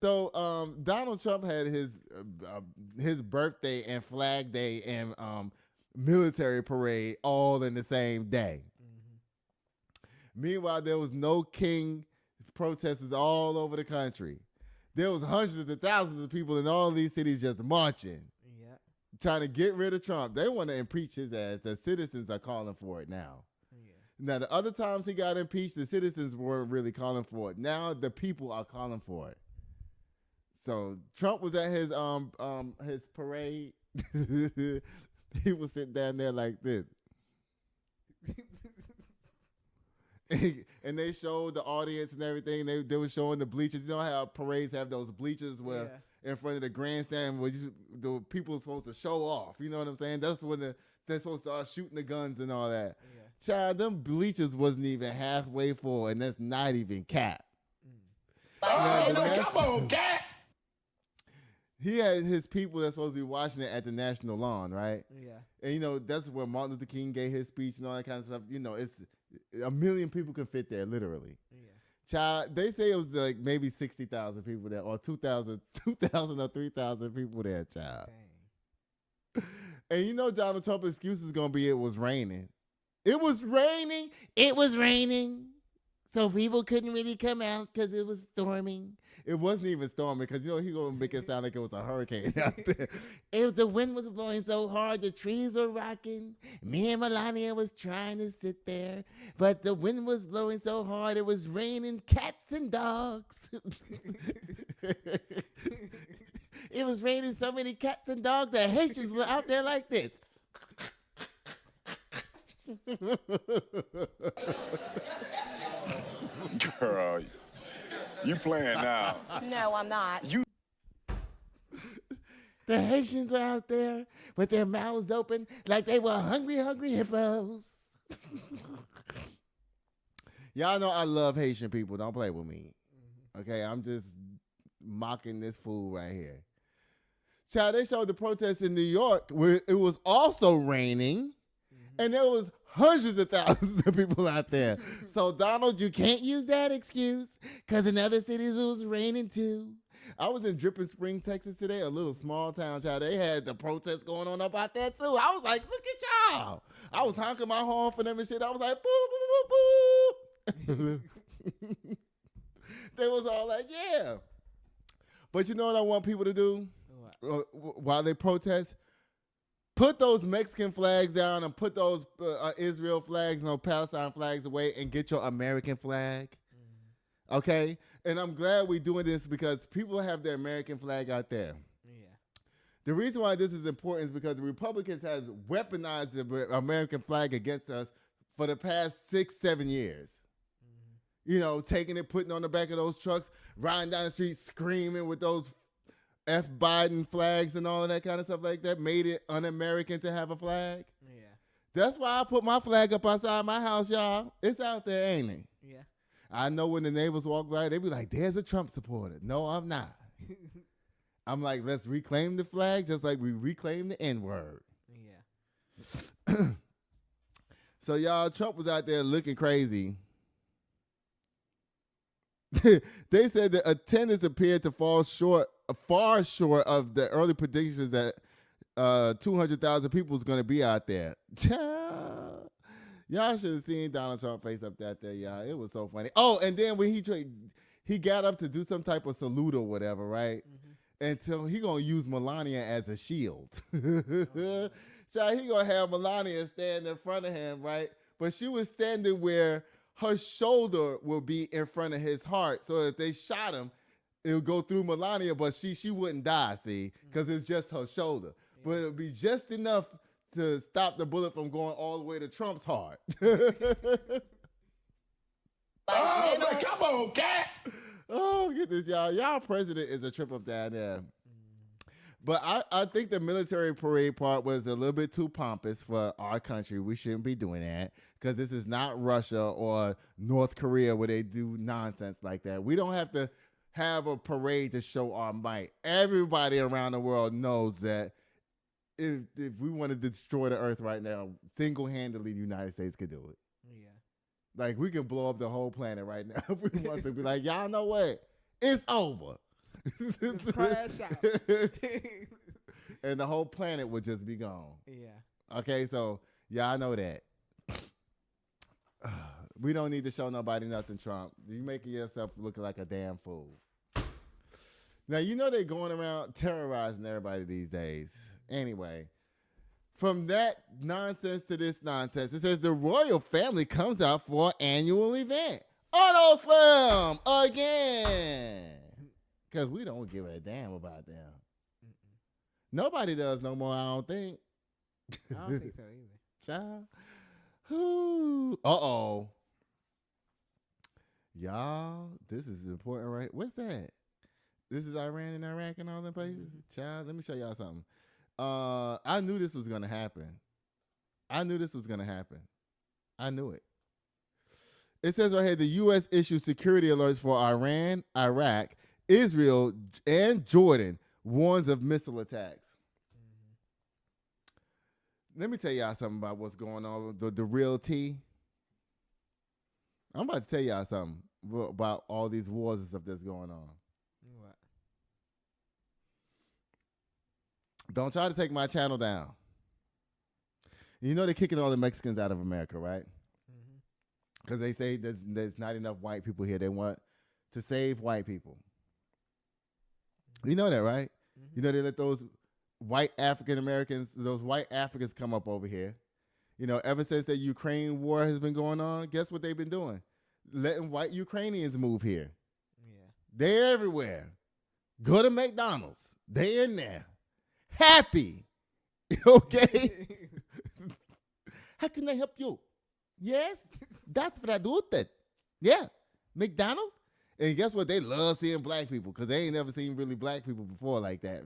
So Donald Trump had his birthday and Flag Day and military parade all in the same day. Meanwhile, there was no king protesters all over the country. There was hundreds of thousands of people in all these cities just marching, Yeah. trying to get rid of Trump. They want to impeach his ass. The citizens are calling for it now. Yeah. Now, the other times he got impeached, the citizens weren't really calling for it. Now the people are calling for it. So Trump was at his parade. He was sitting down there like this. And they showed the audience and everything. They were showing the bleachers. You know how parades have those bleachers where in front of the grandstand where the people are supposed to show off. You know what I'm saying? That's when they're supposed to start shooting the guns and all that. Yeah. Child, them bleachers wasn't even halfway full, and that's not even cap. Oh, no, come on, cat. He had his people that's supposed to be watching it at the National Lawn, right? Yeah. And, that's where Martin Luther King gave his speech and all that kind of stuff. It's 1 million people can fit there, literally. Yeah. Child, they say it was like maybe 60,000 people there, or 2,000 or 3,000 people there, child. Dang. And Donald Trump's excuse is going to be it was raining. It was raining. It was raining. So people couldn't really come out because it was storming. It wasn't even storming because, he going to make it sound like it was a hurricane out there. The wind was blowing so hard, the trees were rocking. Me and Melania was trying to sit there, but the wind was blowing so hard, it was raining cats and dogs. It was raining so many cats and dogs that Haitians were out there like this. Girl, you playing now. No, I'm not. The Haitians were out there with their mouths open like they were hungry, hungry hippos. Y'all know I love Haitian people. Don't play with me. Okay, I'm just mocking this fool right here. Child, they showed the protests in New York where it was also raining, and there was hundreds of thousands of people out there. So, Donald, you can't use that excuse because in other cities it was raining too. I was in Dripping Springs, Texas today, a little small town, child. They had the protests going on up out there too. I was like, look at y'all. I was honking my horn for them and shit. I was like, boop, boop, boop, boop. They was all like, yeah. But you know what I want people to do while they protest? Put those Mexican flags down and put those Israel flags and Palestine flags away and get your American flag. Okay? And I'm glad we're doing this because people have their American flag out there. Yeah. The reason why this is important is because the Republicans have weaponized the American flag against us for the past 6-7 years. Taking it, putting it on the back of those trucks, riding down the street screaming with those F. Biden flags and all of that kind of stuff like that, made it un-American to have a flag. Yeah. That's why I put my flag up outside my house, y'all. It's out there, ain't it? Yeah. I know when the neighbors walk by, they be like, there's a Trump supporter. No, I'm not. I'm like, let's reclaim the flag just like we reclaim the N-word. Yeah. So, y'all, Trump was out there looking crazy. They said the attendance appeared to fall far short of the early predictions that 200,000 people was going to be out there. Y'all should have seen Donald Trump face up that there, y'all. It was so funny. Oh, and then when he got up to do some type of salute or whatever, right? And so he going to use Melania as a shield. So he going to have Melania stand in front of him, right? But she was standing where her shoulder will be in front of his heart. So if they shot him, it would go through Melania, but she wouldn't die, see, because it's just her shoulder. Yeah. But it would be just enough to stop the bullet from going all the way to Trump's heart. Oh, man, come on, cat. Oh, get this, y'all. Y'all president is a trip up down there. But I think the military parade part was a little bit too pompous for our country. We shouldn't be doing that because this is not Russia or North Korea where they do nonsense like that. We don't have to have a parade to show our might. Everybody around the world knows that if we want to destroy the earth right now, single-handedly the United States could do it. Yeah. Like, we can blow up the whole planet right now if we want to. Be like, y'all know what? It's over. Just crash out. And the whole planet would just be gone. Yeah. Okay, so y'all know that. We don't need to show nobody nothing, Trump. You making yourself look like a damn fool. Now, you know they're going around terrorizing everybody these days. Anyway, from that nonsense to this nonsense, it says the royal family comes out for an annual event. Auto Slam again. Because we don't give a damn about them. Nobody does no more, I don't think. I don't think so either. Child. Ooh. Uh-oh. Y'all, this is important, right? What's that? This is Iran and Iraq and all them places? Child, let me show y'all something. I knew this was going to happen. I knew it. It says right here, the U.S. issued security alerts for Iran, Iraq, Israel, and Jordan, warns of missile attacks. Let me tell y'all something about what's going on, the real tea. I'm about to tell y'all something about all these wars and stuff that's going on. What? Don't try to take my channel down. You know they're kicking all the Mexicans out of America, right? Because they say there's not enough white people here. They want to save white people. You know that, right? You know they let those white African Americans, those white Africans come up over here. You know, ever since the Ukraine war has been going on, guess what they've been doing? Letting white Ukrainians move here. Yeah. They're everywhere. Go to McDonald's. They in there. Happy. Okay? How can I help you? Yes, that's what I do. That. Yeah. McDonald's? And guess what? They love seeing black people because they ain't never seen really black people before like that.